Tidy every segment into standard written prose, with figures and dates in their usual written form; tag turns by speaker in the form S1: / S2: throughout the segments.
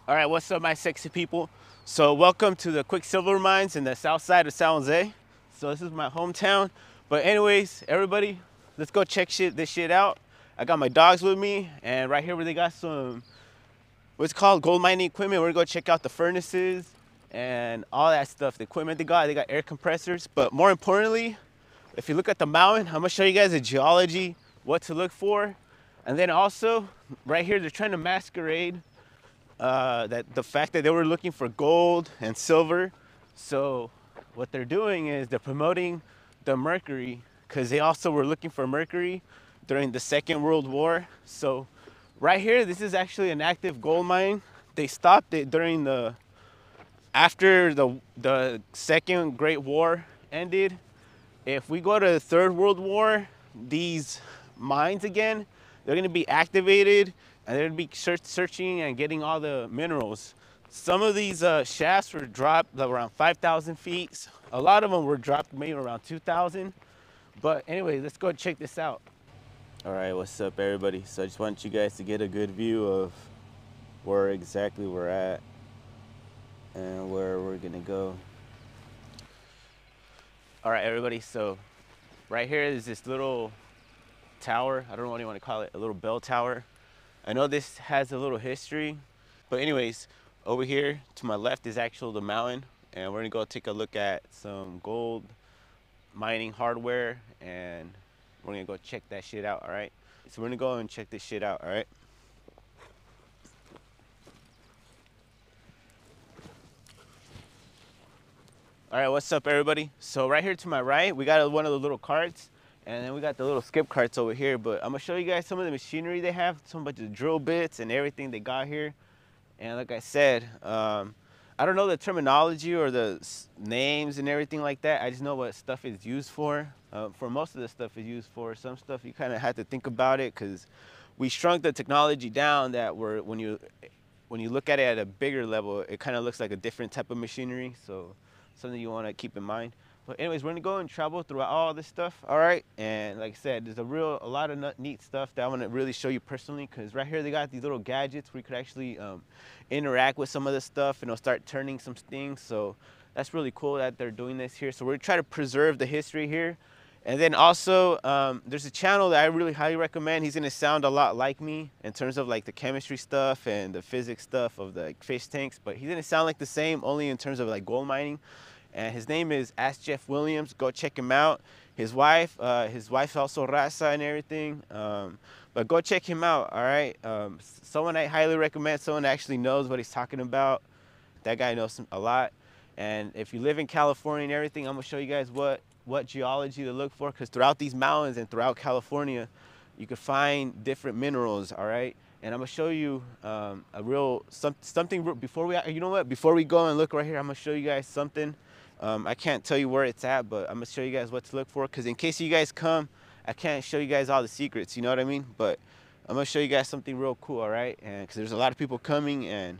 S1: All right, what's up, my sexy people? So welcome to the Quicksilver Mines in the south side of San Jose. So this is my hometown. But anyways, everybody, let's go check this shit out. I got my dogs with me, and right here where they got some, what's it called, gold mining equipment. We're gonna go check out the furnaces and all that stuff, the equipment they got air compressors. But more importantly, if you look at the mountain, I'm gonna show you guys the geology, what to look for. And then also, right here, they're trying to masquerade that the fact that they were looking for gold and silver. So what they're doing is they're promoting the mercury, because they also were looking for mercury during the Second World War. So right here, this is actually an active gold mine. They stopped it during after the Second Great War ended. If we go to the Third World War, these mines again, they're gonna be activated, and they're gonna be searching and getting all the minerals. Some of these shafts were dropped around 5,000 feet. A lot of them were dropped maybe around 2,000. But anyway, let's go check this out. All right, what's up, everybody? So I just want you guys to get a good view of where exactly we're at and where we're gonna go. All right, everybody, so right here is this little tower. I don't know what you want to call it, a little bell tower. I know this has a little history, but anyways, over here to my left is actually the mountain, and we're gonna go take a look at some gold mining hardware, and we're gonna go check that shit out. All right, so we're gonna go and check this shit out. All right. All right, what's up, everybody? So right here to my right, we got one of the little carts, and then we got the little skip carts over here. But I'm gonna show you guys some of the machinery they have, some bunch of drill bits and everything they got here. And like I said, I don't know the terminology or the names and everything like that. I just know what stuff is used for. For most of the stuff is used for. Some stuff you kind of have to think about it, because we shrunk the technology down that when you look at it at a bigger level, it kind of looks like a different type of machinery. So something you want to keep in mind. But anyways, we're gonna go and travel throughout all this stuff, all right? And like I said, there's a lot of neat stuff that I want to really show you personally, because right here they got these little gadgets where you could actually interact with some of the stuff, and it'll start turning some things. So that's really cool that they're doing this here. So we're trying to preserve the history here. And then also, there's a channel that I really highly recommend. He's gonna sound a lot like me in terms of like the chemistry stuff and the physics stuff of the fish tanks, but he's gonna sound like the same, only in terms of like gold mining. And his name is Ask Jeff Williams. Go check him out. His wife's also Raza and everything. But go check him out, all right? Someone I highly recommend, someone that actually knows what he's talking about. That guy knows a lot. And if you live in California and everything, I'm gonna show you guys what geology to look for, because throughout these mountains and throughout California, you can find different minerals, all right? And I'm gonna show you something before we, you know what? Before we go and look right here, I'm gonna show you guys something. I can't tell you where it's at, but I'm gonna show you guys what to look for, because in case you guys come, I can't show you guys all the secrets, you know what I mean? But I'm gonna show you guys something real cool, all right? And because there's a lot of people coming, and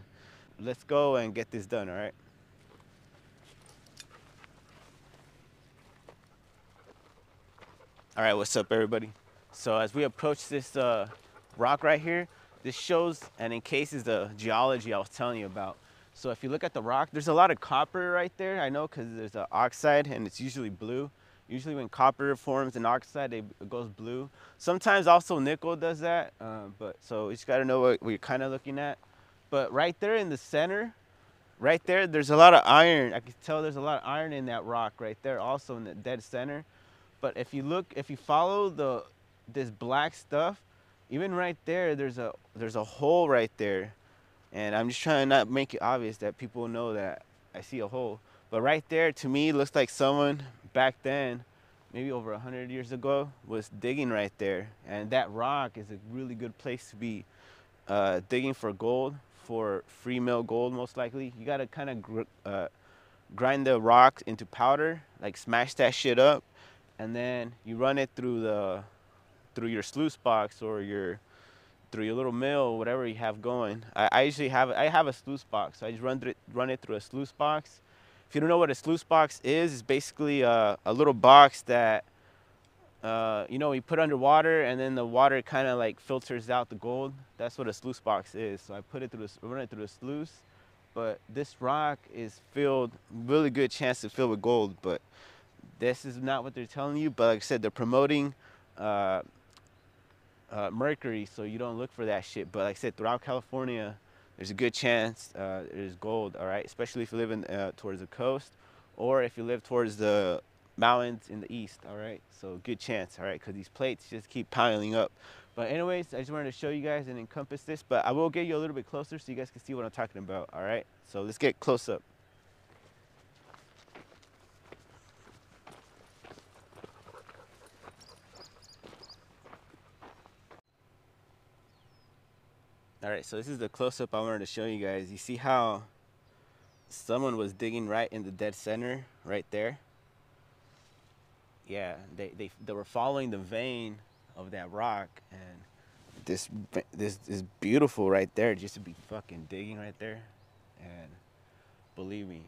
S1: let's go and get this done, all right? All right, what's up, everybody? So as we approach this rock right here, this shows and encases the geology I was telling you about. So if you look at the rock, there's a lot of copper right there. I know, because there's an oxide, and it's usually blue. Usually when copper forms an oxide, it goes blue. Sometimes also nickel does that, but so you just gotta know what you're kind of looking at. But right there in the center, right there, there's a lot of iron. I can tell there's a lot of iron in that rock right there, also in the dead center. But if you follow this black stuff, even right there, there's a hole right there. And I'm just trying to not make it obvious that people know that I see a hole. But right there, to me, looks like someone back then, maybe over 100 years ago, was digging right there. And that rock is a really good place to be digging for gold, for free mill gold, most likely. You gotta kind of grind the rock into powder, like smash that shit up, and then you run it through your sluice box, or through your little mill, whatever you have going. I usually have a sluice box, so I just run it through a sluice box. If you don't know what a sluice box is, it's basically a little box that you know, you put underwater and then the water kind of like filters out the gold. That's what a sluice box is. So I put it through run it through the sluice. But this rock is filled, really good chance to fill with gold. But this is not what they're telling you. But like I said, they're promoting mercury, so you don't look for that shit. But like I said, throughout California, there's a good chance there's gold. All right, especially if you live in towards the coast, or if you live towards the mountains in the east. All right, so good chance. All right, because these plates just keep piling up. But anyways, I just wanted to show you guys and encompass this. But I will get you a little bit closer so you guys can see what I'm talking about. All right, so let's get close up. All right, so this is the close-up I wanted to show you guys. You see how someone was digging right in the dead center, right there? Yeah, they were following the vein of that rock, and this is beautiful right there, just to be fucking digging right there. And believe me,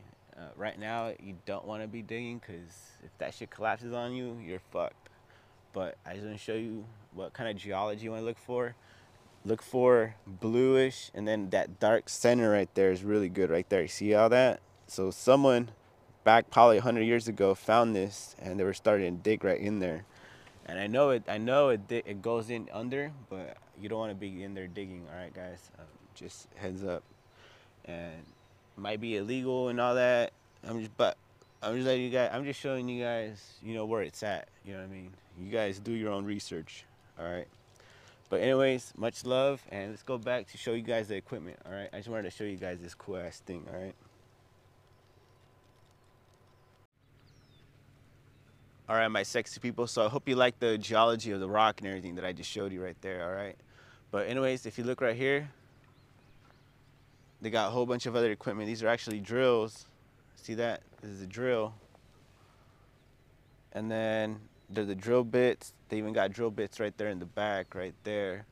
S1: right now you don't want to be digging, because if that shit collapses on you, you're fucked. But I just want to show you what kind of geology you want to look for. Look for bluish, and then that dark center right there is really good right there. You see all that? So someone back probably 100 years ago found this, and they were starting to dig right in there. And I know it goes in under, but you don't want to be in there digging. All right, guys, just heads up. And it might be illegal and all that. I'm just letting you guys. I'm just showing you guys, you know, where it's at. You know what I mean? You guys do your own research. All right. But anyways, much love, and let's go back to show you guys the equipment. All right, I just wanted to show you guys this cool ass thing. All right. All right, my sexy people. So I hope you like the geology of the rock and everything that I just showed you right there. All right. But anyways, if you look right here, they got a whole bunch of other equipment. These are actually drills. See that? This is a drill. And then there's the drill bits. They even got drill bits right there in the back, right there.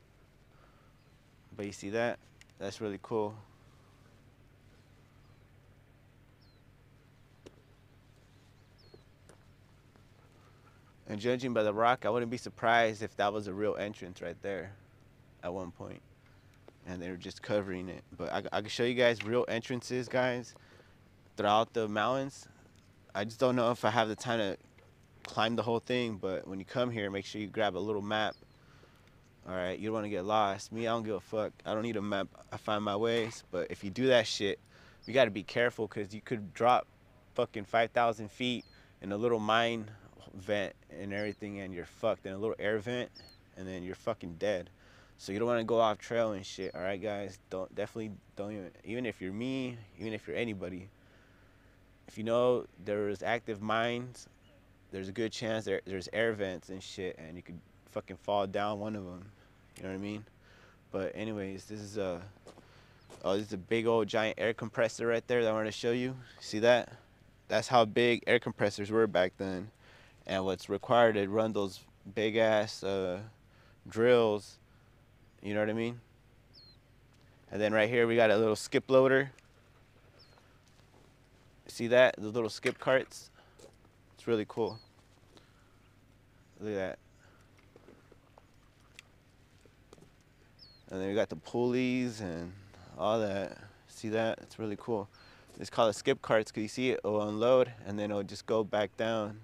S1: But you see that? That's really cool. And judging by the rock, I wouldn't be surprised if that was a real entrance right there at one point. And they were just covering it. But I can show you guys real entrances, guys, throughout the mountains. I just don't know if I have the time to climb the whole thing, but when you come here, make sure you grab a little map. All right, you don't want to get lost. Me, I don't give a fuck. I don't need a map. I find my ways. But if you do that shit, you got to be careful, because you could drop fucking 5,000 feet in a little mine vent and everything, and you're fucked. In a little air vent, and then you're fucking dead. So you don't want to go off trail and shit. All right, guys, definitely don't even if you're me, even if you're anybody. If you know there's active mines, there's a good chance there's air vents and shit, and you could fucking fall down one of them. You know what I mean? But anyways, this is a big old giant air compressor right there that I want to show you. See that? That's how big air compressors were back then, and what's required to run those big ass drills. You know what I mean? And then right here we got a little skip loader. See that? The little skip carts. It's really cool. Look at that. And then we got the pulleys and all that. See that? It's really cool. It's called a skip carts, because you see it will unload and then it'll just go back down.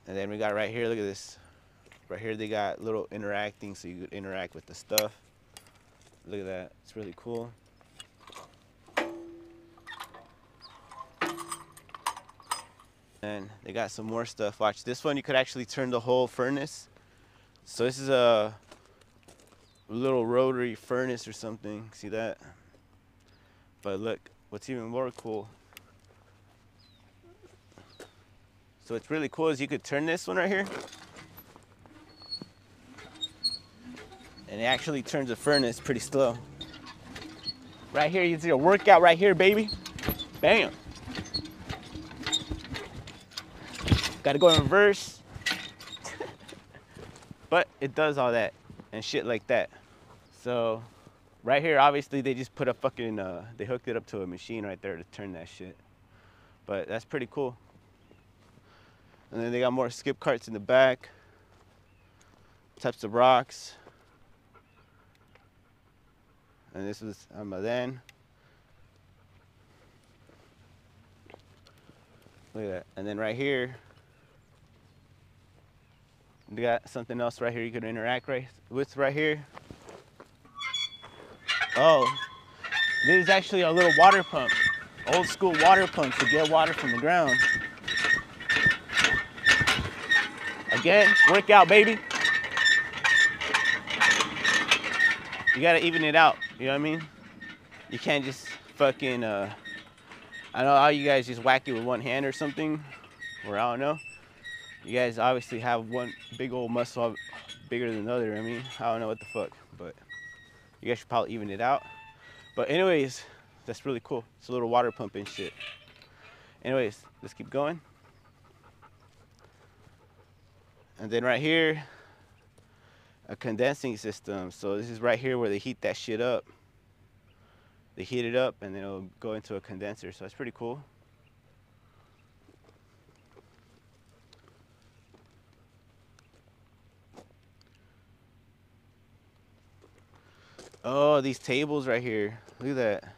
S1: And then we got right here, look at this. Right here they got little interacting, so you could interact with the stuff. Look at that. It's really cool. And they got some more stuff. Watch this one. You could actually turn the whole furnace. So this is a little rotary furnace or something. See that? But look, what's even more cool. So what's really cool is you could turn this one right here, and it actually turns the furnace pretty slow. Right here, you see a workout right here, baby. Bam. Gotta go in reverse. But it does all that and shit like that. So right here, obviously they just put a fucking, they hooked it up to a machine right there to turn that shit. But that's pretty cool. And then they got more skip carts in the back, types of rocks. And this was Almaden. Look at that. And then right here, they got something else right here you could interact with right here. Oh, this is actually a little water pump. Old school water pump to get water from the ground. Again, workout, baby. You gotta even it out, you know what I mean? You can't just fucking, I know how you guys just whack it with one hand or something, or I don't know. You guys obviously have one big old muscle bigger than the other. I mean, I don't know what the fuck, but you guys should probably even it out. But anyways, that's really cool. It's a little water pump and shit. Anyways, let's keep going. And then right here, a condensing system. So this is right here where they heat that shit up. They heat it up and then it'll go into a condenser. So that's pretty cool. Oh, these tables right here. Look at that.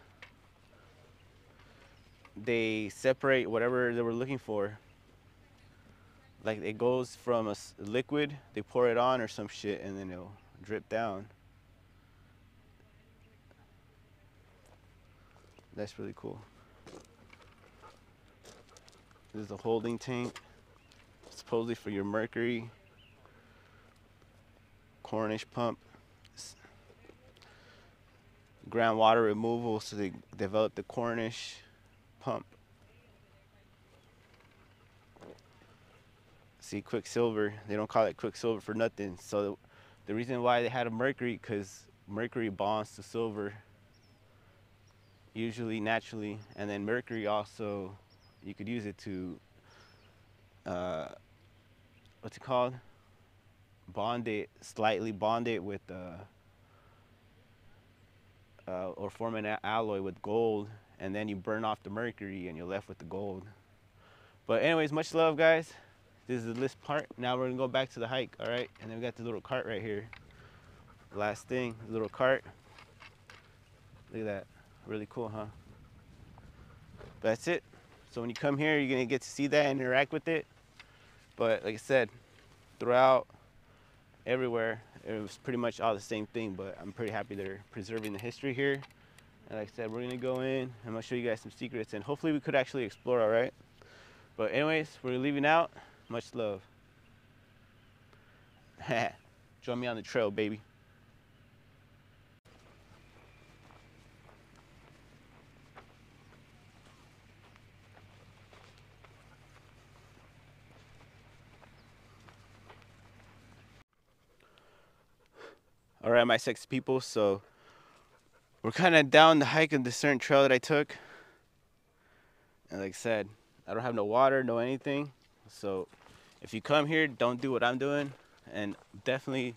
S1: They separate whatever they were looking for. Like it goes from a liquid, they pour it on or some shit, and then it'll drip down. That's really cool. This is a holding tank, supposedly for your mercury. Cornish pump. Groundwater removal, so they developed the Cornish pump. See, Quicksilver, they don't call it Quicksilver for nothing. So the reason why they had a mercury, because mercury bonds to silver, usually naturally, and then mercury also, you could use it to, what's it called? Bond it, slightly bond it with, or form an alloy with gold, and then you burn off the mercury and you're left with the gold. But anyways, much love, guys. This is the list part. Now we're gonna go back to the hike, all right? And then we got the little cart right here. Last thing, the little cart. Look at that, really cool, huh? That's it. So when you come here, you're gonna get to see that and interact with it. But like I said, throughout, everywhere, it was pretty much all the same thing, but I'm pretty happy they're preserving the history here. And like I said, we're gonna go in, I'm gonna show you guys some secrets, and hopefully we could actually explore, all right? But anyways, we're leaving out. Much love. Join me on the trail, baby. All right, my sexy people, so we're kind of down the hike of this certain trail that I took. And like I said, I don't have no water, no anything. So if you come here, don't do what I'm doing. And definitely,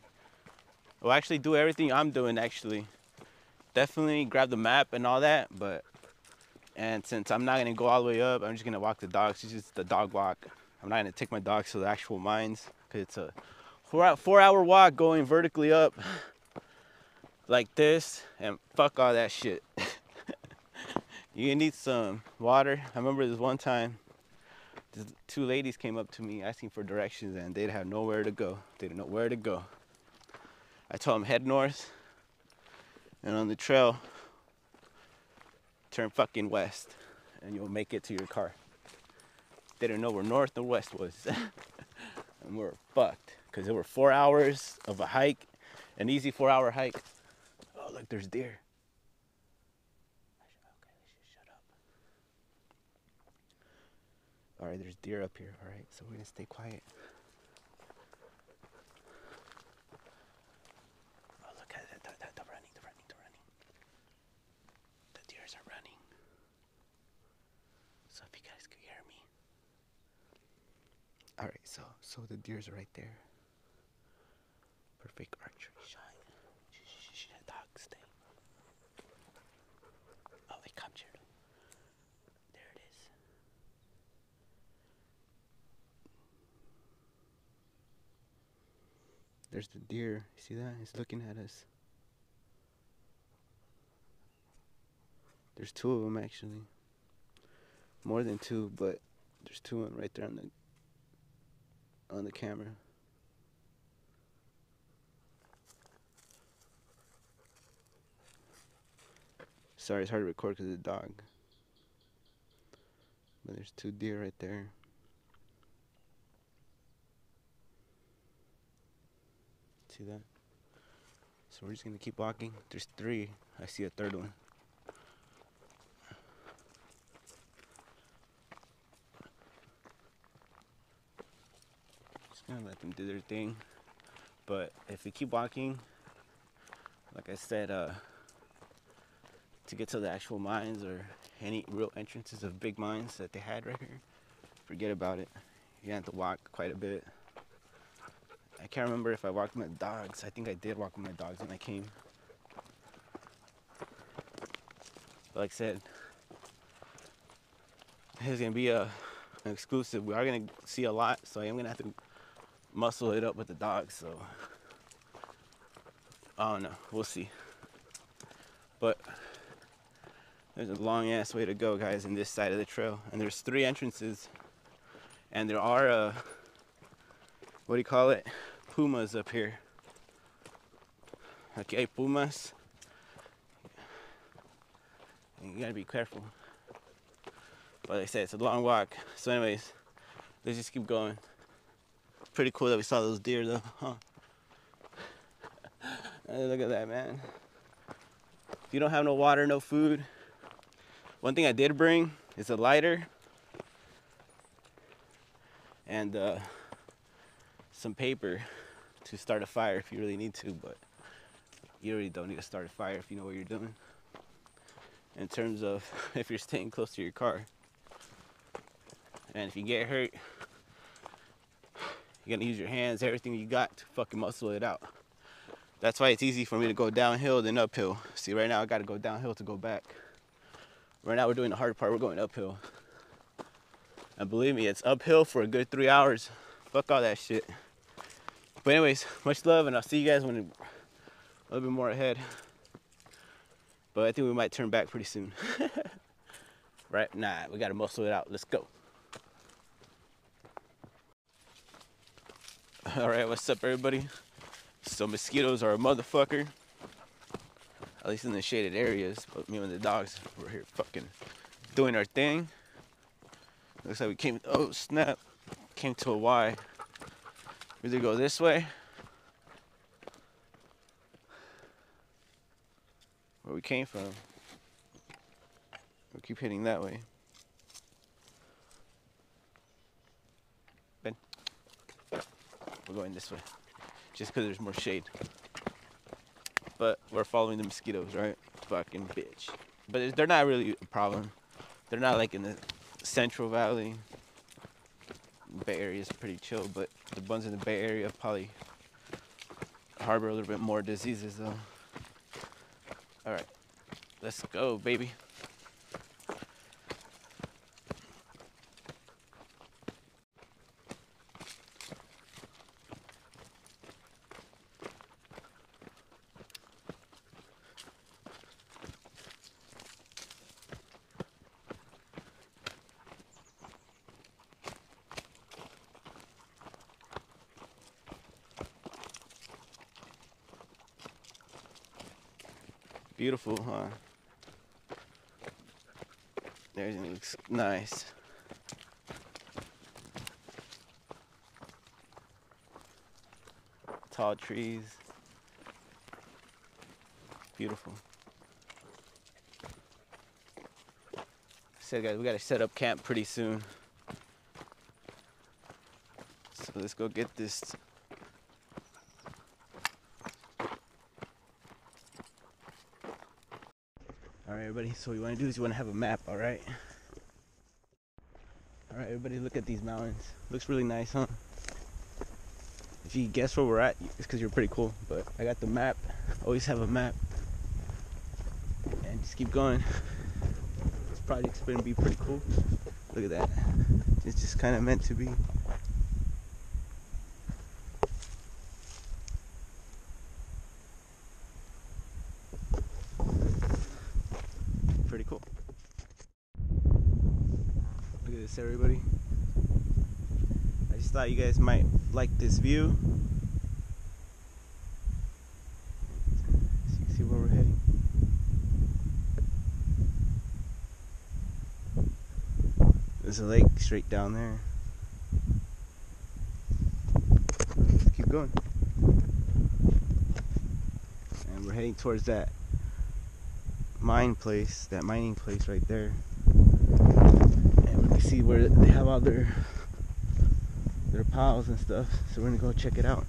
S1: well, actually do everything I'm doing, actually. Definitely grab the map and all that, and since I'm not gonna go all the way up, I'm just gonna walk the dogs. It's just the dog walk. I'm not gonna take my dogs to the actual mines, because it's a 4-hour walk going vertically up like this, and fuck all that shit. You need some water. I remember this one time, two ladies came up to me asking for directions, and they'd have nowhere to go. They didn't know where to go. I told them head north, and on the trail, turn fucking west, and you'll make it to your car. They didn't know where north or west was. And we were fucked, because there were 4 hours of a hike, an easy 4-hour hike. Oh, look, there's deer. All right, there's deer up here. All right, so we're gonna stay quiet. Oh, look at it, the running. The deers are running. So if you guys could hear me. All right, so the deers are right there. Perfect archery shot. Dog, stay. Oh, it captured him. There it is. There's the deer. See that? He's looking at us. There's two of them actually. More than two, but there's two of them right there on the camera. Sorry, it's hard to record because of the dog. But there's two deer right there. See that? So we're just gonna keep walking. There's three. I see a third one. Just gonna let them do their thing. But if we keep walking, like I said, to get to the actual mines or any real entrances of big mines that they had right here, forget about it. You have to walk quite a bit. I can't remember if I walked with my dogs. I think I did walk with my dogs when I came. But like I said, it's gonna be an exclusive. We are gonna see a lot, so I am gonna have to muscle it up with the dogs. So I don't know. We'll see. But there's a long ass way to go, guys, in this side of the trail, and there's 3 entrances, and there are what do you call it? Pumas up here. Okay, pumas. You gotta be careful. But like I said, it's a long walk. So anyways, let's just keep going. Pretty cool that we saw those deer though, huh? Hey, look at that, man. If you don't have no water, no food. One thing I did bring is a lighter and some paper to start a fire if you really need to, but you really don't need to start a fire if you know what you're doing. In terms of if you're staying close to your car. And if you get hurt, you're gonna use your hands, everything you got to fucking muscle it out. That's why it's easy for me to go downhill than uphill. See, right now I gotta go downhill to go back. Right now we're doing the hard part, we're going uphill. And believe me, it's uphill for a good 3 hours. Fuck all that shit. But anyways, much love, and I'll see you guys when a little bit more ahead. But I think we might turn back pretty soon. Right? Nah, we gotta muscle it out. Let's go. Alright, what's up everybody? So mosquitoes are a motherfucker. At least in the shaded areas. But me and the dogs were here fucking doing our thing. Looks like we came, oh snap. Came to a Y. We either go this way, where we came from. We'll keep hitting that way. Ben, we're going this way, just because there's more shade. But we're following the mosquitoes, right? Fucking bitch. But they're not really a problem. They're not like in the Central Valley. Bay Area is pretty chill, but the ones in the Bay Area probably harbor a little bit more diseases though. All right, let's go, baby. Beautiful, huh? Everything looks nice. Tall trees. Beautiful. So guys, we gotta set up camp pretty soon. So let's go get this. Alright everybody, so what you want to do is you want to have a map, alright? Alright everybody, look at these mountains. Looks really nice, huh? If you guess where we're at, it's because you're pretty cool. But I got the map. Always have a map. And just keep going. This project's going to be pretty cool. Look at that. It's just kind of meant to be. pretty cool. Look at this, everybody. I just thought you guys might like this view. So you can see where we're heading. There's a lake straight down there. Let's keep going. And we're heading towards that mining place right there. And we can see where they have all their piles and stuff. So we're gonna go check it out.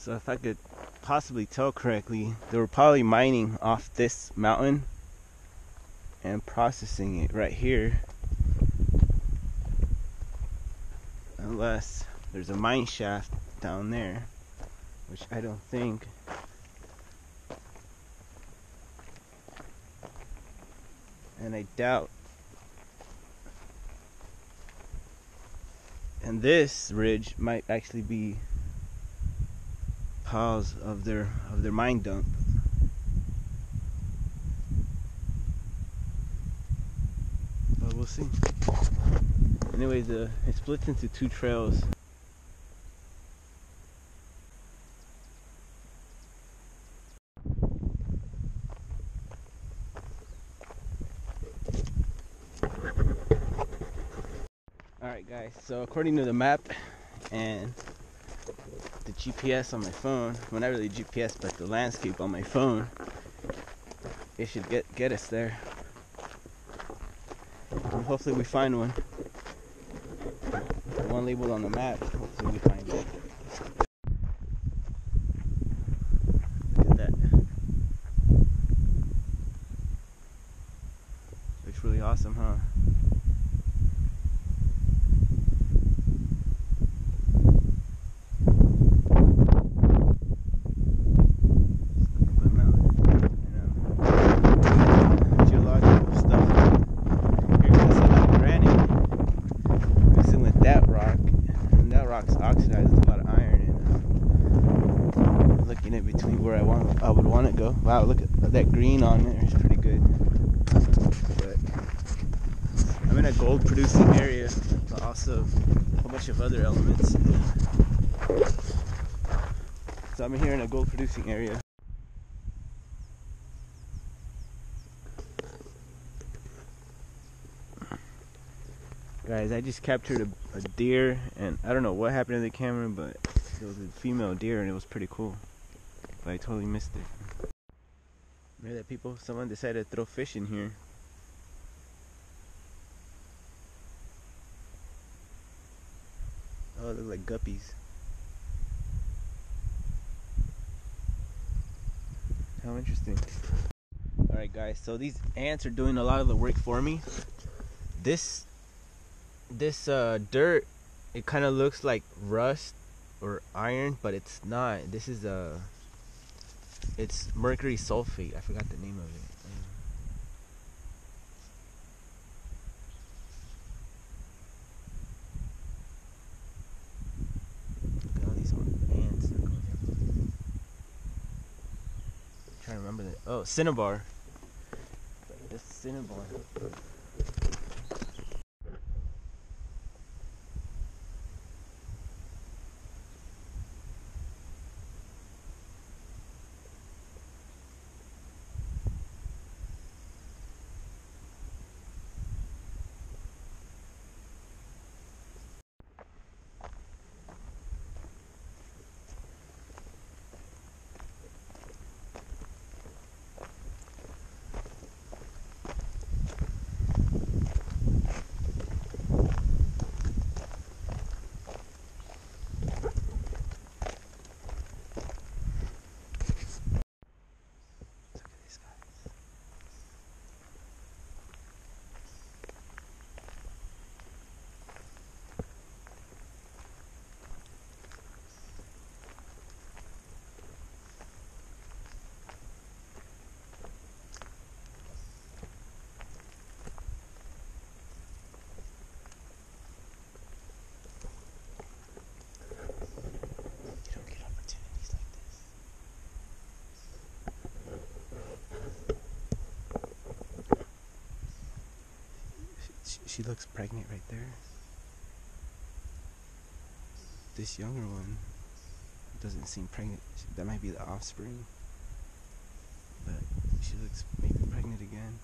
S1: So if I could possibly tell correctly, they were probably mining off this mountain and processing it right here. Unless there's a mine shaft down there, which I don't think. And I doubt. And this ridge might actually be piles of their mine dump. But we'll see. Anyways, it splits into two trails. Alright guys, so according to the map and the GPS on my phone, well not really GPS but the landscape on my phone, it should get us there. And hopefully we find one. The one labeled on the map, hopefully we find it. Look at that. Looks really awesome, huh? Oxidized a lot of iron, and looking in between where I would want to go. Wow, look at that green on it. It's pretty good. But I'm in a gold producing area, but also a bunch of other elements. So I'm here in a gold producing area. Guys, I just captured a deer, and I don't know what happened to the camera, but it was a female deer and it was pretty cool. But I totally missed it. Remember that, people? Someone decided to throw fish in here. Oh, they look like guppies. How interesting. Alright guys, so these ants are doing a lot of the work for me. This dirt, it kind of looks like rust or iron, but it's not. This is it's mercury sulfate. I forgot the name of it. Look at all these ants. I'm trying to remember that. Oh, cinnabar. This cinnabar. She looks pregnant right there. This younger one doesn't seem pregnant. That might be the offspring. But she looks maybe pregnant again.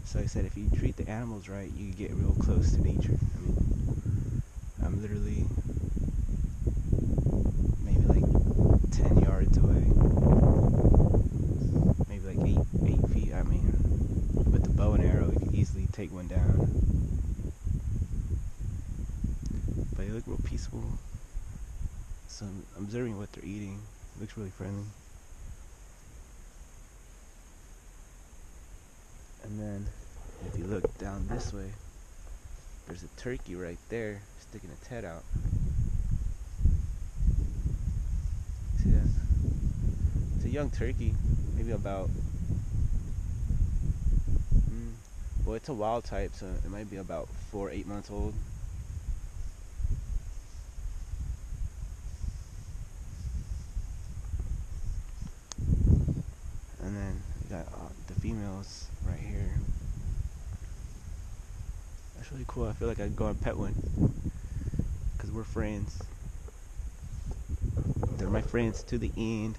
S1: So I said, if you treat the animals right, you get real close to nature. I mean, I'm literally maybe like 10 yards away. Maybe like 8 feet. I mean, with the bow and arrow, you could easily take one down. But they look real peaceful. So I'm observing what they're eating. It looks really friendly. And then, if you look down this way, there's a turkey right there, sticking its head out. See that? It's a young turkey, maybe about, well, it's a wild type, so it might be about 4 or 8 months old. And then we got the females right here. That's really cool. I feel like I'd go and pet one, because we're friends. They're my friends to the end.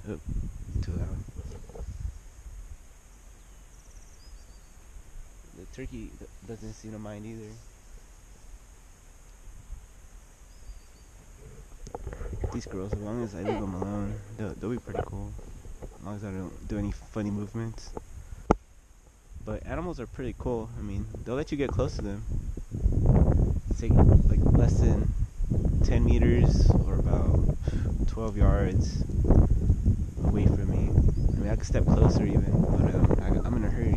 S1: Oh, too loud. Turkey doesn't seem to mind either. These girls, as long as I leave them alone, they'll be pretty cool. As long as I don't do any funny movements. But animals are pretty cool. I mean, they'll let you get close to them. Say like less than 10 meters or about 12 yards away from me. I mean, I could step closer even, but I'm in a hurry.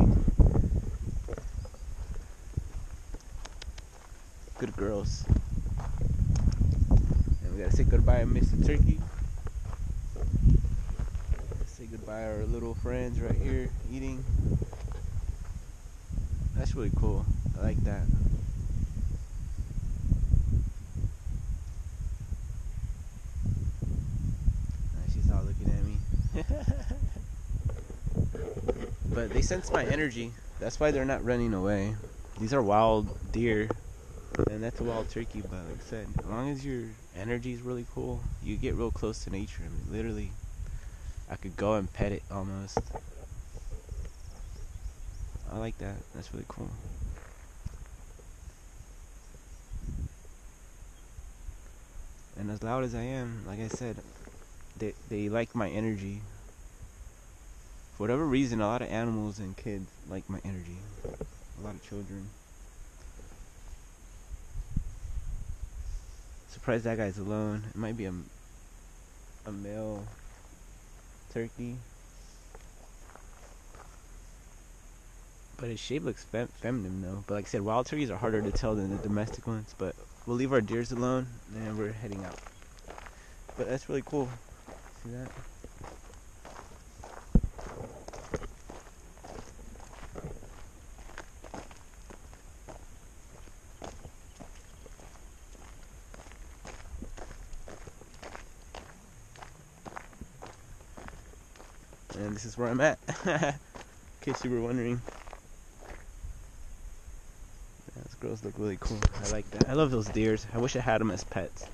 S1: Good girls. And we gotta say goodbye to Mr. Turkey. Say goodbye to our little friends right here eating. That's really cool. I like that. She's all looking at me. But they sense my energy. That's why they're not running away. These are wild deer. And that's a wild turkey, but like I said, as long as your energy is really cool, you get real close to nature. I mean, literally, I could go and pet it almost. I like that. That's really cool. And as loud as I am, like I said, they like my energy. For whatever reason, a lot of animals and kids like my energy. A lot of children. Surprised that guy's alone. It might be a male turkey. But his shape looks feminine though. But like I said, wild turkeys are harder to tell than the domestic ones. But we'll leave our deers alone and we're heading out. But that's really cool. See that? And this is where I'm at. In case you were wondering. Yeah, those girls look really cool. I like that. I love those deers. I wish I had them as pets.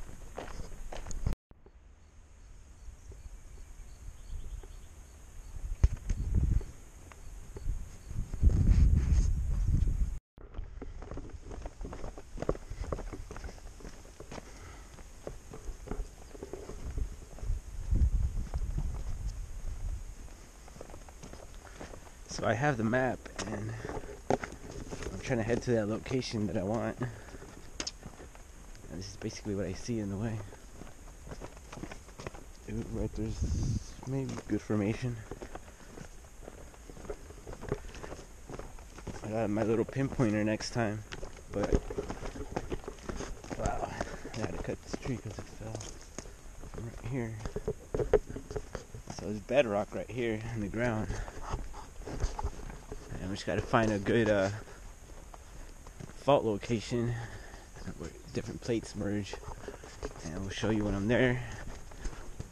S1: So I have the map and I'm trying to head to that location that I want. And this is basically what I see in the way. Dude, right there's maybe good formation. I got my little pinpointer next time, but wow, I had to cut this tree because it fell from right here. So there's bedrock right here in the ground. And we just gotta find a good fault location where different plates merge, and we'll show you when I'm there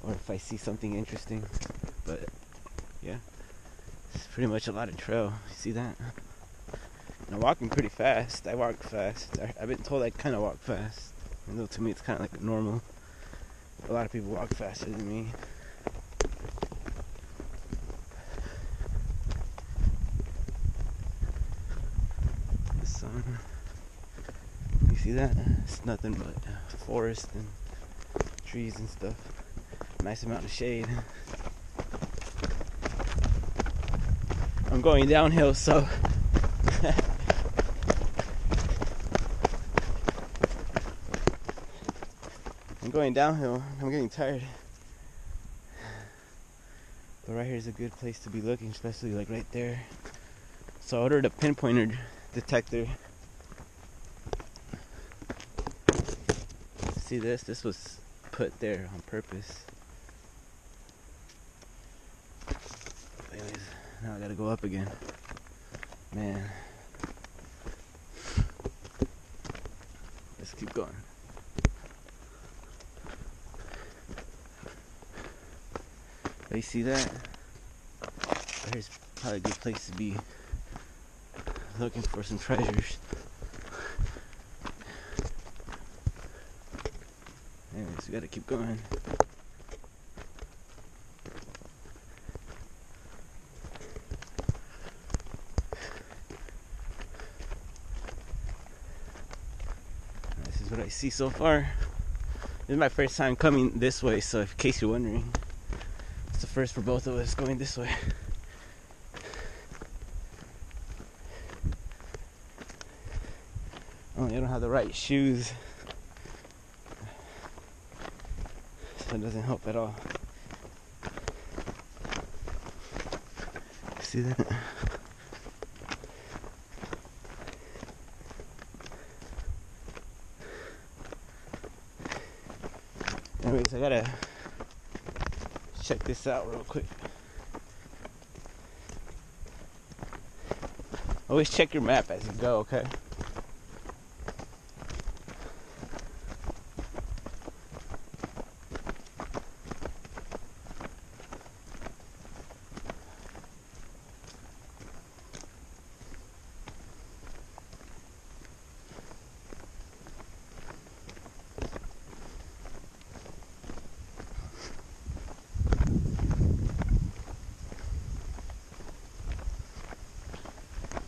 S1: or if I see something interesting. But yeah, it's pretty much a lot of trail. You see that? And I'm walking pretty fast. I walk fast. I've been told I kind of walk fast, even though to me it's kind of like normal. A lot of people walk faster than me. You see that? It's nothing but forest and trees and stuff. Nice amount of shade. I'm going downhill, so I'm going downhill. I'm getting tired. But right here is a good place to be looking, especially like right there. So I ordered a pinpointer detector. See this? This was put there on purpose. Anyways, now I gotta go up again. Man. Let's keep going. But you see that? Here's probably a good place to be looking for some treasures. Anyways, we gotta keep going. is what I see so far. This is my first time coming this way, so in case you're wondering, it's the first for both of us going this way. Oh, I don't have the right shoes, so it doesn't help at all. See that? Anyways, I gotta check this out real quick. Always check your map as you go, okay?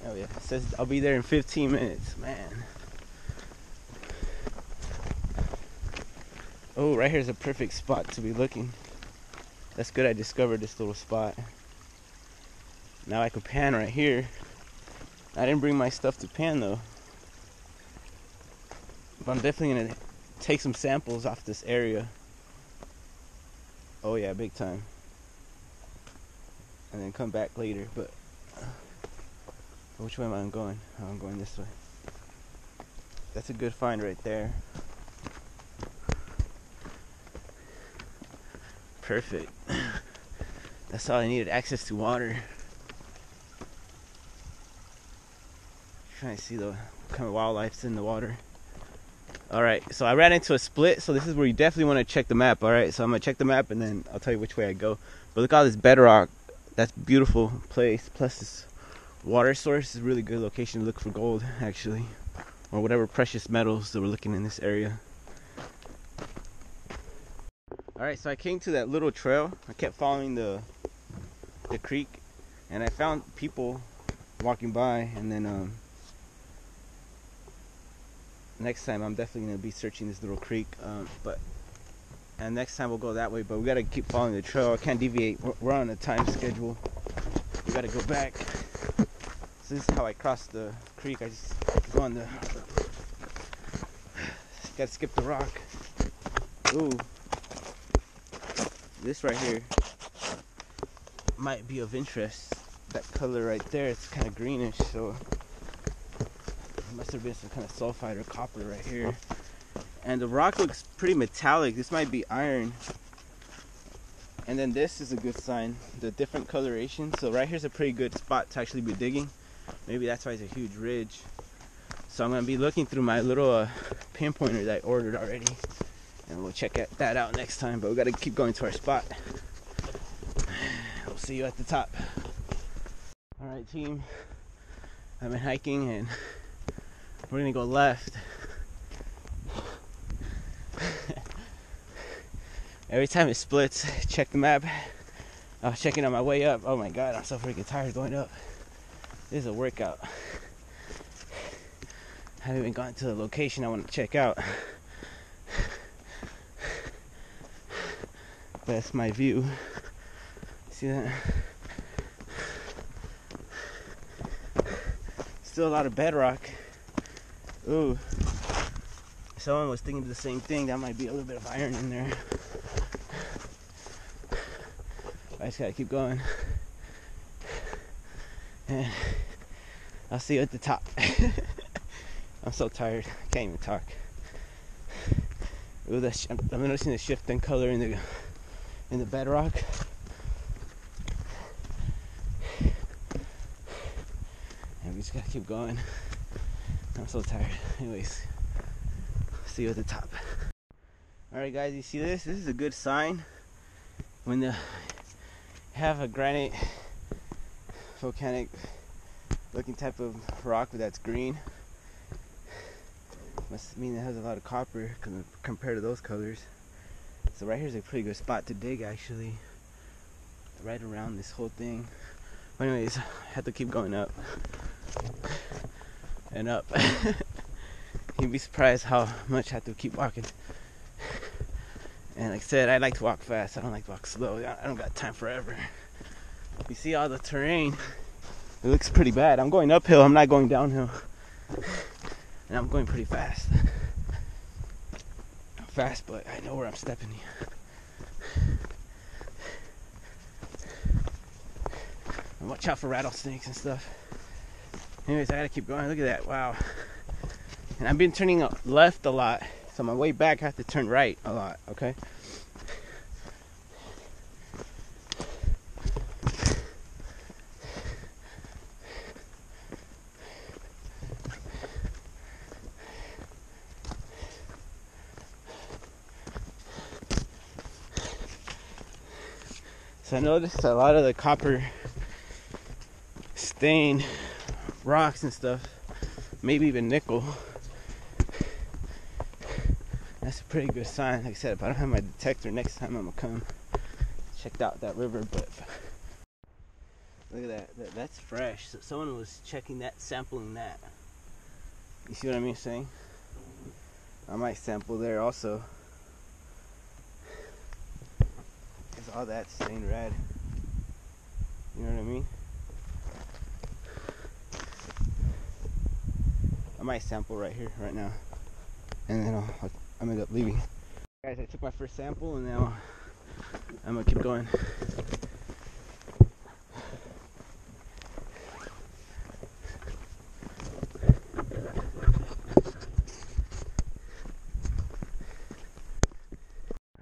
S1: Oh yeah, it says I'll be there in 15 minutes, man. Oh, right here's a perfect spot to be looking. That's good I discovered this little spot. Now I could pan right here. I didn't bring my stuff to pan though. But I'm definitely gonna take some samples off this area. Oh yeah, big time. And then come back later, but which way am I going? Oh, I'm going this way. That's a good find right there. Perfect. That's all I needed, access to water. Trying to see what kind of wildlife's in the water. Alright, so I ran into a split, so this is where you definitely want to check the map. Alright, so I'm going to check the map and then I'll tell you which way I go. But look at all this bedrock. That's a beautiful place. Plus this water source is a really good location to look for gold, actually, or whatever precious metals that we're looking in this area. Alright, so I came to that little trail. I kept following the creek, and I found people walking by, and then next time I'm definitely going to be searching this little creek, and next time we'll go that way, but we got to keep following the trail. I can't deviate. We're on a time schedule. We got to go back. So this is how I cross the creek. I just go on the, gotta skip the rock. Ooh, this right here might be of interest. That color right there, it's kind of greenish, so it must have been some kind of sulfide or copper right here. And the rock looks pretty metallic. This might be iron. And then this is a good sign, the different coloration. So right here's a pretty good spot to actually be digging. Maybe that's why it's a huge ridge. So I'm going to be looking through my little pinpointer that I ordered already. And we'll check that out next time. But we got to keep going to our spot. We'll see you at the top. Alright team, I've been hiking and we're going to go left. Every time it splits, check the map. I was checking on my way up. Oh my god, I'm so freaking tired going up. This is a workout. I haven't even gotten to the location I want to check out. But that's my view. See that? Still a lot of bedrock. Ooh. Someone was thinking the same thing. That might be a little bit of iron in there. I just gotta keep going. And I'll see you at the top. I'm so tired. I can't even talk. Ooh, I'm noticing the shift in color in the bedrock. And we just gotta keep going. I'm so tired. Anyways, see you at the top. Alright guys, you see this? This is a good sign when the have a granite volcanic looking type of rock that's green. Must mean it has a lot of copper compared to those colors. So right here's a pretty good spot to dig actually, right around this whole thing. But anyways, I have to keep going up and up. you'd be surprised how much I have to keep walking. And like I said, I like to walk fast. I don't like to walk slow. I don't got time forever. You see all the terrain. It looks pretty bad. I'm going uphill. I'm not going downhill. And I'm going pretty fast. I'm fast, but I know where I'm stepping. And watch out for rattlesnakes and stuff. Anyways, I gotta keep going. Look at that. Wow. And I've been turning left a lot. So on my way back, I have to turn right a lot. Okay. So I noticed a lot of the copper stained rocks and stuff, maybe even nickel. That's a pretty good sign. Like I said, if I don't have my detector next time, I'm gonna come check out that river. But look at that, that's fresh. So someone was checking that, sampling that. You see what I mean saying? I might sample there also. Because all that stained red. You know what I mean? I might sample right here, right now. And then I'm gonna end up leaving. Guys, I took my first sample and now I'm gonna keep going.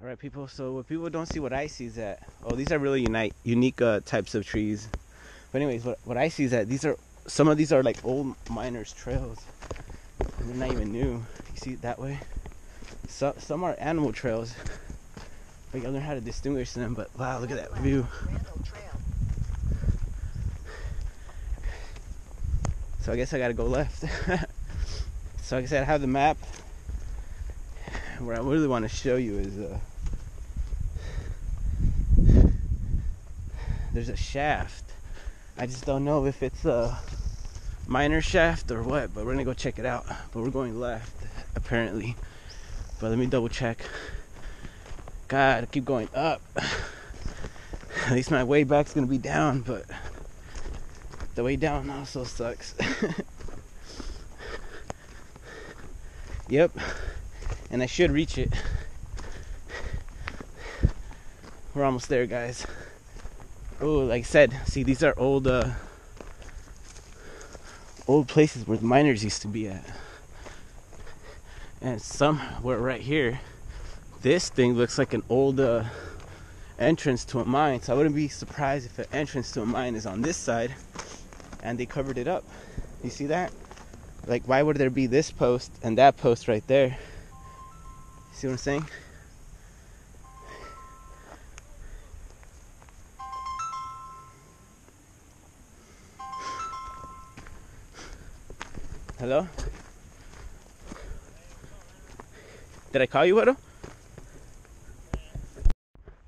S1: Alright people, so what people don't see, what I see is that, oh, these are really unique types of trees. But anyways, what I see is that some of these are like old miners' trails. And they're not even new. You see it that way? So, some are animal trails. But you'll learn how to distinguish them. But wow, look at that view. So I guess I gotta go left. So like I said, I have the map. What I really want to show you is there's a shaft. I just don't know if it's a miner shaft or what, but we're gonna go check it out. But we're going left apparently, but let me double check. God, I keep going up. At least my way back's gonna be down, but the way down also sucks. Yep, and I should reach it. We're almost there, guys. Oh, like I said, see, these are old places where the miners used to be at. And somewhere right here, this thing looks like an old entrance to a mine. So I wouldn't be surprised if an entrance to a mine is on this side and they covered it up. You see that? Like, why would there be this post and that post right there? See what I'm saying? Hello? Did I call you, Widow?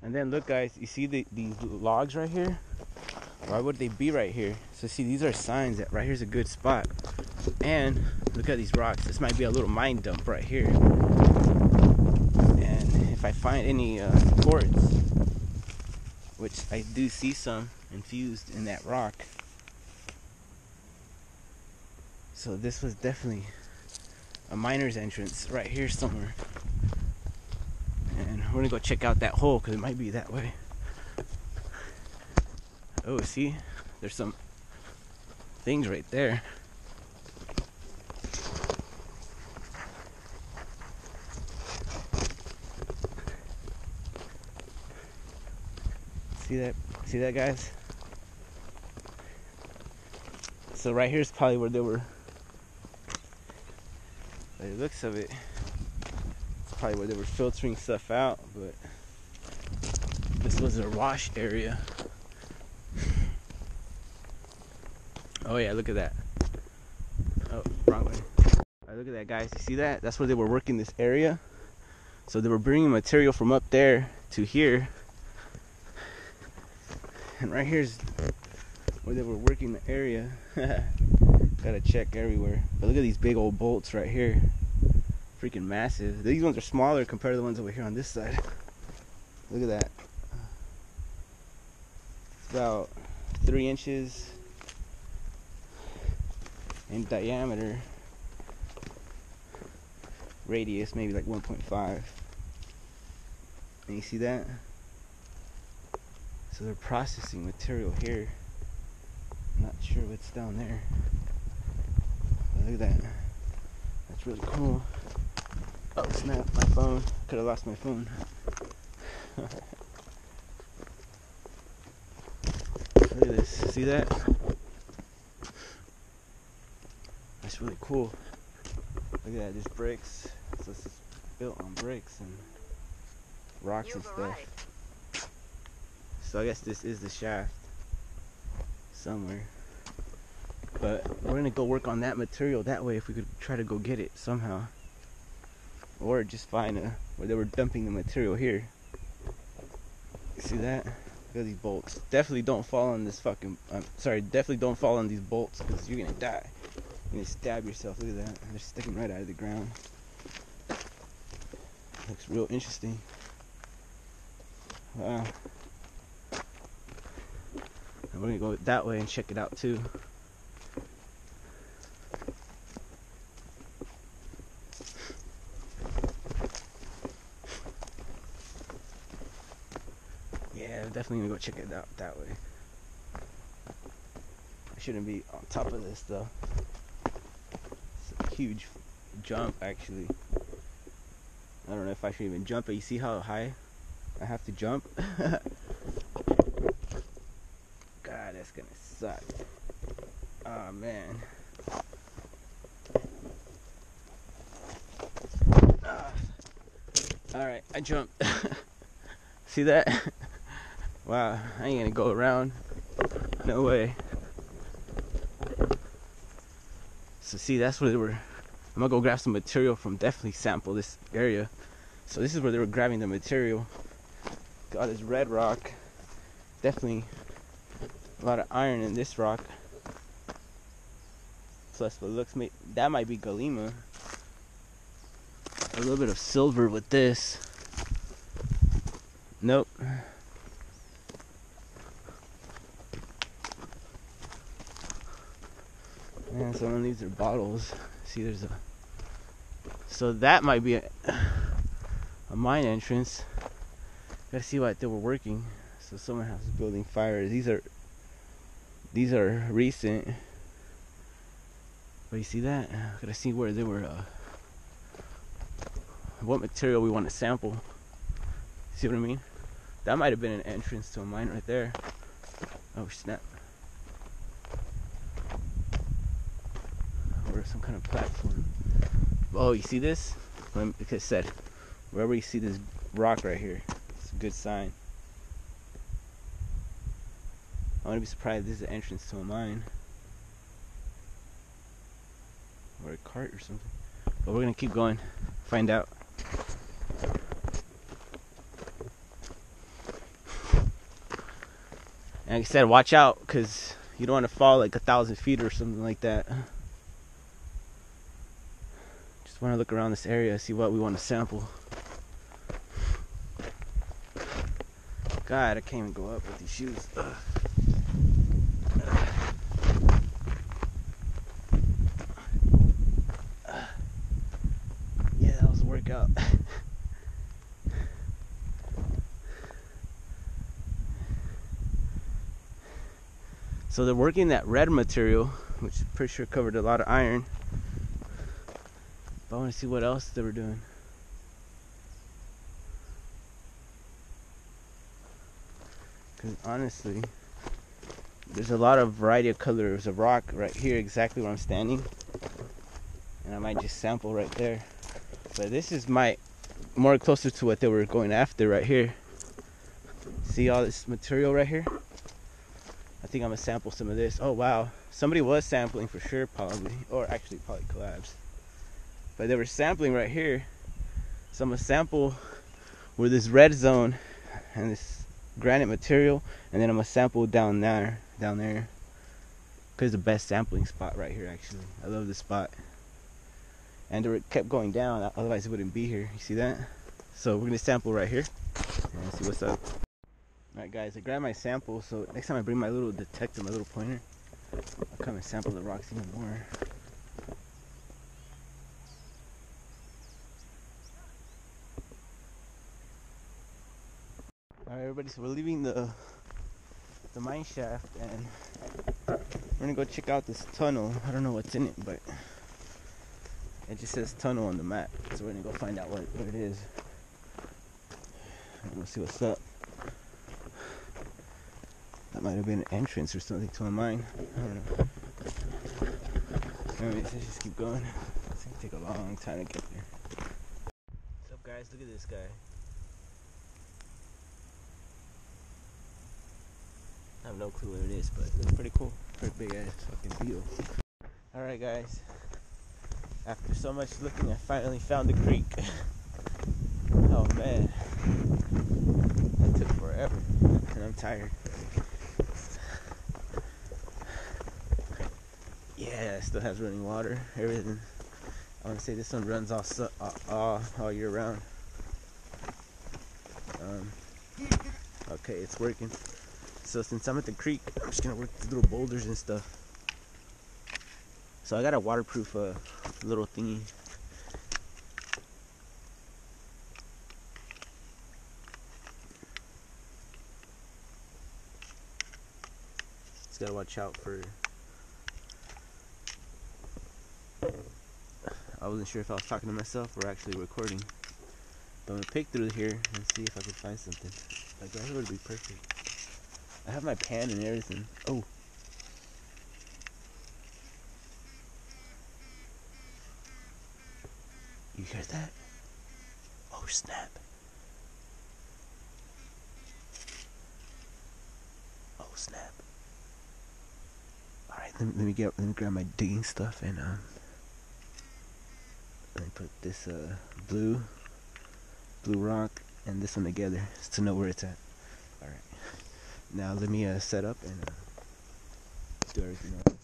S1: And then look, guys, you see these logs right here? Why would they be right here? So see, these are signs that right here's a good spot. And look at these rocks. This might be a little mine dump right here. And if I find any quartz, which I do see some infused in that rock. So this was definitely a miner's entrance right here somewhere. And we're gonna go check out that hole because it might be that way. Oh, see? There's some things right there. See that? See that, guys? So right here is probably where they were. By the looks of it, it's probably where they were filtering stuff out, but this was their wash area. Oh yeah, look at that. Oh, wrong way. Right, look at that, guys. You see that? That's where they were working this area. So they were bringing material from up there to here. And right here's where they were working the area. Gotta check everywhere. But look at these big old bolts right here. freaking massive. These ones are smaller compared to the ones over here on this side. Look at that. It's about 3 inches in diameter. Radius maybe like 1.5. And you see that? So they're processing material here. I'm not sure what's down there. But look at that. That's really cool. Oh snap, my phone. Could have lost my phone. Look at this. See that? That's really cool. Look at that. There's bricks. So this is built on bricks and rocks and stuff. So I guess this is the shaft somewhere. But we're gonna go work on that material that way if we could try to go get it somehow. Or just find where they were dumping the material here. You see that? Look at these bolts. Definitely don't fall on this fucking, definitely don't fall on these bolts because you're gonna die. You're gonna stab yourself. Look at that. They're sticking right out of the ground. Looks real interesting. Wow. And we're gonna go that way and check it out too. Yeah, definitely gonna go check it out that way. I shouldn't be on top of this though. It's a huge jump actually. I don't know if I should even jump it. You see how high I have to jump? God, that's gonna suck. Oh man. Alright, I jumped. See that? Wow, I ain't gonna go around. No way. So see, that's where they were. I'm gonna go grab some material from, definitely sample this area. So this is where they were grabbing the material. Got this red rock. Definitely a lot of iron in this rock. Plus what looks, that might be Galima. A little bit of silver with this. Nope. And some of these are bottles. See, there's a. So that might be a mine entrance. Gotta see what they were working. So someone has building fires. These are recent. But you see that? Gotta see where they were. What material we want to sample. See what I mean? That might have been an entrance to a mine right there. Oh snap. Or some kind of platform. Oh, you see this? Like I said, wherever you see this rock right here, it's a good sign. I wouldn't be surprised if this is the entrance to a mine. Or a cart or something. But we're gonna keep going, find out. And like I said, watch out, because you don't want to fall like 1,000 feet or something like that. Just want to look around this area, see what we want to sample. God, I can't even go up with these shoes. Yeah, that was a workout. So they're working that red material, which I'm pretty sure covered a lot of iron. But I want to see what else they were doing. Because honestly, there's a lot of variety of colors of rock right here, exactly where I'm standing. And I might just sample right there. But this is more closer to what they were going after right here. See all this material right here? I think I'm gonna sample some of this. Oh wow, somebody was sampling for sure, probably, or actually probably collabs. But they were sampling right here, so I'm gonna sample where this red zone and this granite material, and then I'm gonna sample down there, because it's the best sampling spot right here. Actually, I love this spot, and it kept going down, otherwise it wouldn't be here. You see that? So we're gonna sample right here and see what's up. Alright guys, I grabbed my sample, so next time I bring my little detector, my little pointer, I'll come and sample the rocks even more. Alright everybody, so we're leaving the mine shaft and we're gonna go check out this tunnel. I don't know what's in it, but it just says tunnel on the map, so we're gonna go find out what it is. We'll see what's up. That might have been an entrance or something to a mine. I don't know. Anyways, let's just keep going. It's gonna take a long time to get there. What's up guys? Look at this guy. I have no clue what it is, but it looks pretty cool. Pretty big ass fucking deal. Alright guys. After so much looking, I finally found the creek. Oh man. That took forever. And I'm tired. Yeah, it still has running water. Everything. I want to say this one runs all year round. Okay, it's working. So since I'm at the creek, I'm just gonna work the little boulders and stuff. So I got a waterproof little thingy. Just gotta watch out for. I wasn't sure if I was talking to myself or actually recording. But I'm gonna pick through here and see if I can find something. Like that would be perfect. I have my pan and everything. Oh. You hear that? Oh snap. Oh snap. Alright, let me grab my digging stuff and let me put this blue rock and this one together just to know where it's at. Alright. Now let me set up and do everything else.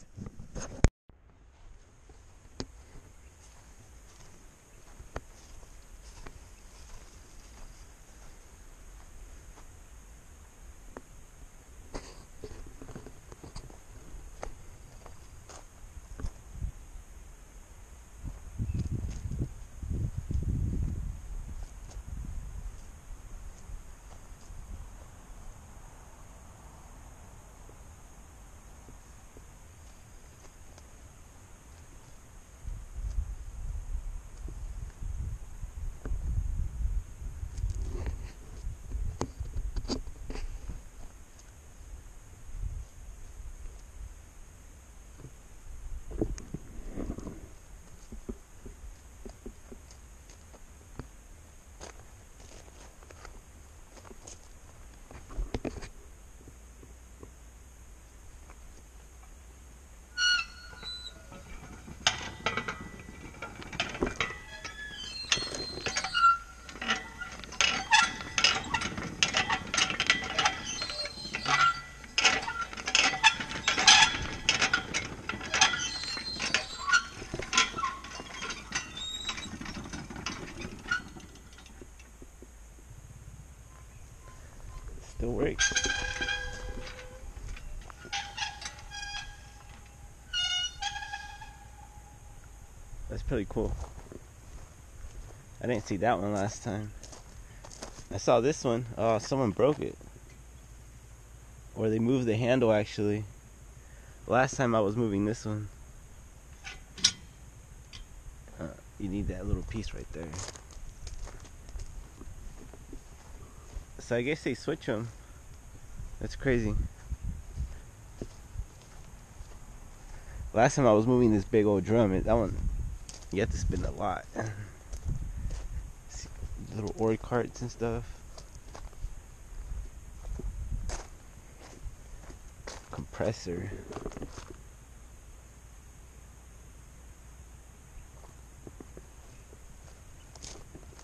S1: Still works. That's pretty cool. I didn't see that one last time. I saw this one. Oh, someone broke it. Or they moved the handle actually. Last time I was moving this one. You need that little piece right there. So I guess they switch them. That's crazy. Last time I was moving this big old drum, that one, you have to spin a lot. Little ore carts and stuff. Compressor.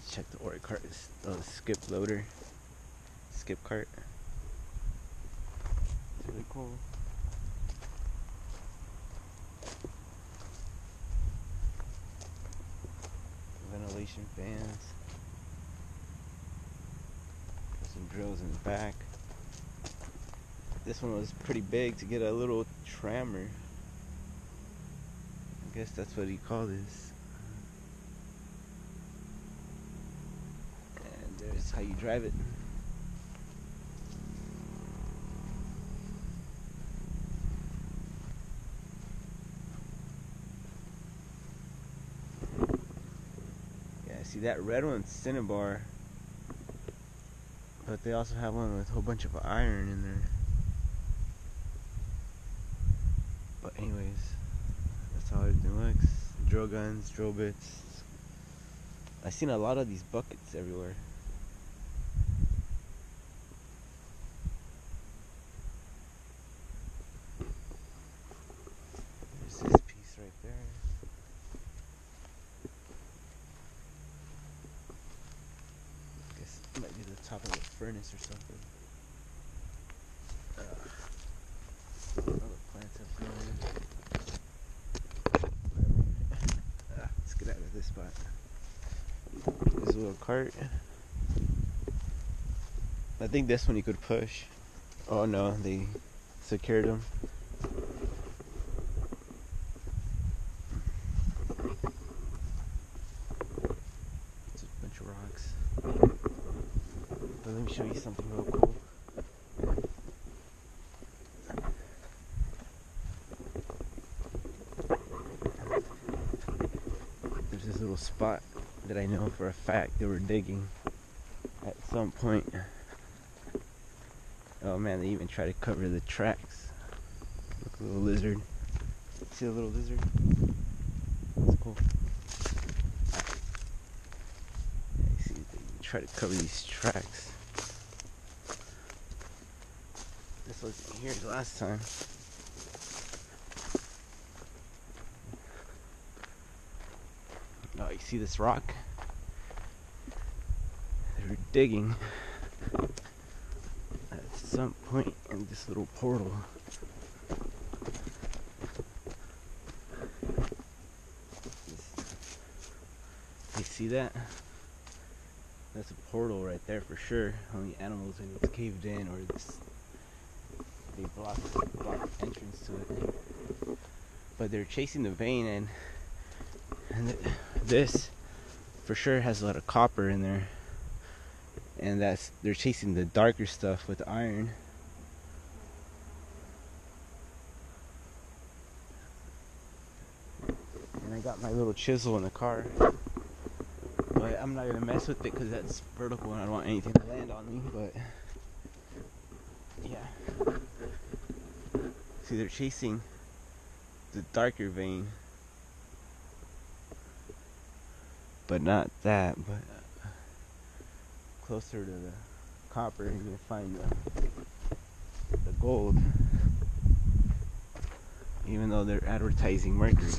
S1: Check the ore cart. Oh, the skip loader. Skip cart. It's really cool. ventilation fans. Some drills in the back. This one was pretty big to get a little trammer. I guess that's what you call this. And there's how you drive it. Yeah, see that red one's Cinnabar, but they also have one with a whole bunch of iron in there. But anyways, that's how everything looks. Drill guns, drill bits. I've seen a lot of these buckets everywhere. There's this piece right there. I guess it might be the top of a furnace or something. All the plants have grown. Let's get out of this spot. There's a little cart. I think this one you could push. Oh no, they secured them. It's a bunch of rocks. But let me show you something real cool. There's this little spot that I know for a fact they were digging at some point. Oh man, they even try to cover the tracks. Look, a little lizard. See a little lizard? That's cool. Yeah, you see, they try to cover these tracks. This wasn't here the last time. Oh, you see this rock? They were digging at some point in this little portal. You see that? That's a portal right there for sure. Only animals when it's caved in or this, they block entrance to it. But they're chasing the vein, and this for sure has a lot of copper in there, and they're chasing the darker stuff with iron. And I got my little chisel in the car, but I'm not gonna mess with it because that's vertical and I don't want anything to land on me. But yeah, see, they're chasing the darker vein, but not that, but closer to the copper, you're gonna find the gold, even though they're advertising mercury.